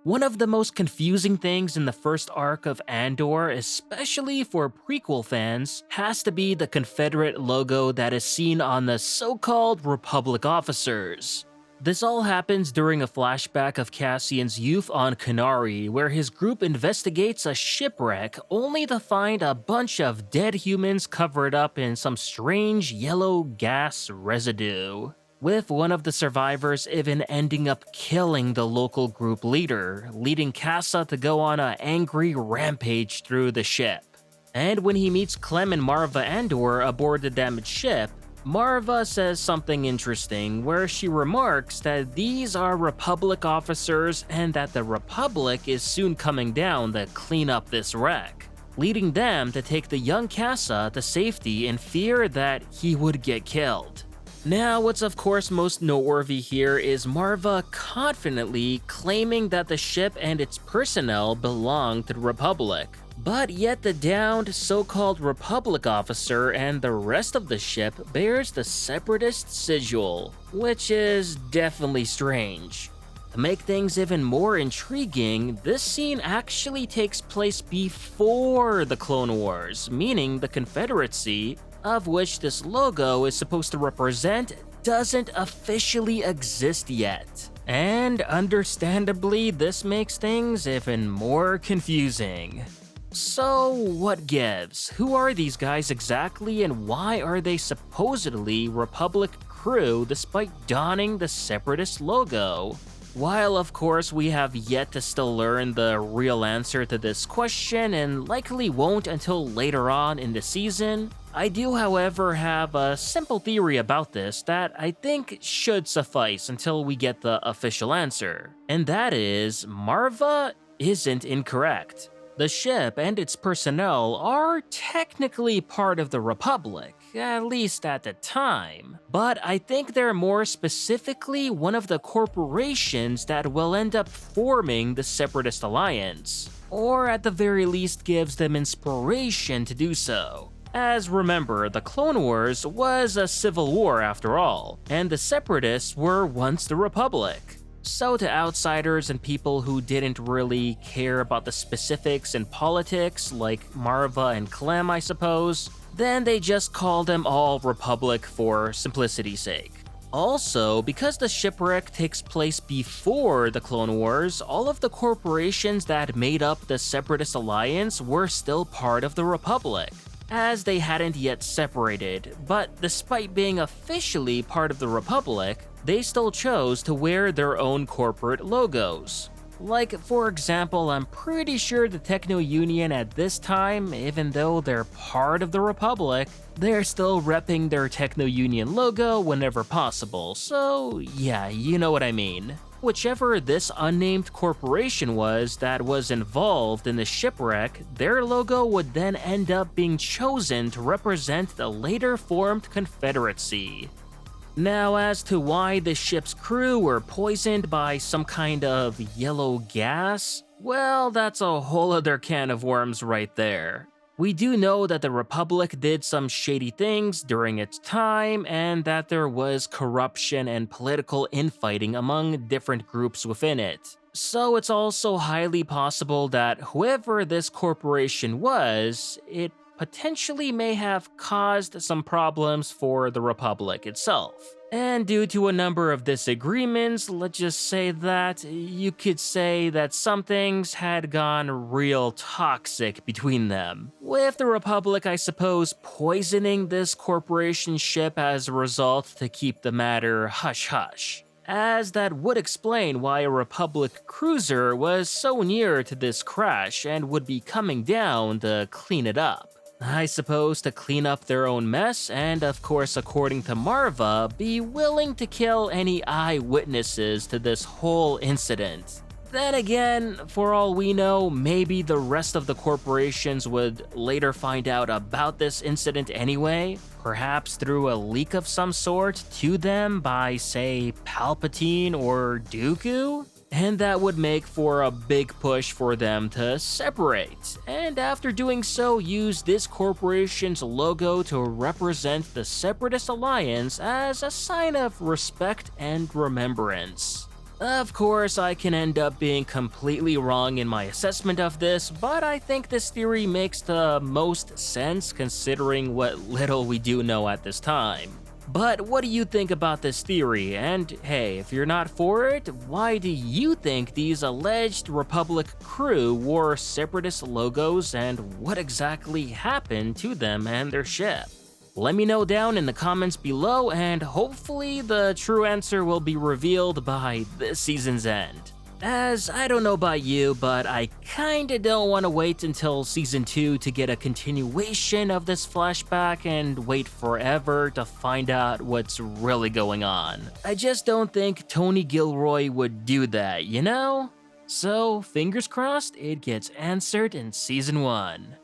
One of the most confusing things in the first arc of Andor, especially for prequel fans, has to be the Confederate logo that is seen on the so-called Republic officers. This all happens during a flashback of Cassian's youth on Kenari, where his group investigates a shipwreck only to find a bunch of dead humans covered up in some strange yellow gas residue, with one of the survivors even ending up killing the local group leader, leading Casa to go on an angry rampage through the ship. And when he meets Clem and Marva Andor aboard the damaged ship, Marva says something interesting where she remarks that these are Republic officers and that the Republic is soon coming down to clean up this wreck, leading them to take the young Casa to safety in fear that he would get killed. Now, what's of course most noteworthy here is Marva confidently claiming that the ship and its personnel belong to the Republic. But yet the downed so-called Republic officer and the rest of the ship bears the Separatist sigil, which is definitely strange. To make things even more intriguing, this scene actually takes place before the Clone Wars, meaning the Confederacy, of which this logo is supposed to represent, doesn't officially exist yet. And understandably, this makes things even more confusing. So what gives? Who are these guys exactly and why are they supposedly Republic crew despite donning the Separatist logo? While of course we have yet to still learn the real answer to this question and likely won't until later on in the season, I do however have a simple theory about this that I think should suffice until we get the official answer. And that is, Marva isn't incorrect. The ship and its personnel are technically part of the Republic, at least at the time, but I think they're more specifically one of the corporations that will end up forming the Separatist Alliance, or at the very least gives them inspiration to do so. As remember, the Clone Wars was a civil war after all, and the Separatists were once the Republic. So to outsiders and people who didn't really care about the specifics and politics, like Marva and Clem I suppose, then they just called them all Republic for simplicity's sake. Also, because the shipwreck takes place before the Clone Wars, all of the corporations that made up the Separatist Alliance were still part of the Republic, as they hadn't yet separated, but despite being officially part of the Republic, they still chose to wear their own corporate logos. Like, for example, I'm pretty sure the Techno Union at this time, even though they're part of the Republic, they're still repping their Techno Union logo whenever possible, so yeah, you know what I mean. Whichever this unnamed corporation was that was involved in the shipwreck, their logo would then end up being chosen to represent the later formed Confederacy. Now, as to why the ship's crew were poisoned by some kind of yellow gas, well, that's a whole other can of worms right there. We do know that the Republic did some shady things during its time and that there was corruption and political infighting among different groups within it. So it's also highly possible that whoever this corporation was, it potentially may have caused some problems for the Republic itself. And due to a number of disagreements, let's just say that you could say that some things had gone real toxic between them, with the Republic I suppose poisoning this corporation ship as a result to keep the matter hush-hush, as that would explain why a Republic cruiser was so near to this crash and would be coming down to clean it up. I suppose to clean up their own mess and, of course, according to Marva, be willing to kill any eyewitnesses to this whole incident. Then again, for all we know, maybe the rest of the corporations would later find out about this incident anyway, perhaps through a leak of some sort to them by, say, Palpatine or Dooku? And that would make for a big push for them to separate, and after doing so use this corporation's logo to represent the Separatist Alliance as a sign of respect and remembrance. Of course, I can end up being completely wrong in my assessment of this, but I think this theory makes the most sense considering what little we do know at this time. But what do you think about this theory? And hey, if you're not for it, why do you think these alleged Republic crew wore Separatist logos and what exactly happened to them and their ship? Let me know down in the comments below, and hopefully the true answer will be revealed by this season's end. As I don't know about you, but I kinda don't want to wait until season 2 to get a continuation of this flashback and wait forever to find out what's really going on. I just don't think Tony Gilroy would do that, you know? So, fingers crossed it gets answered in season 1.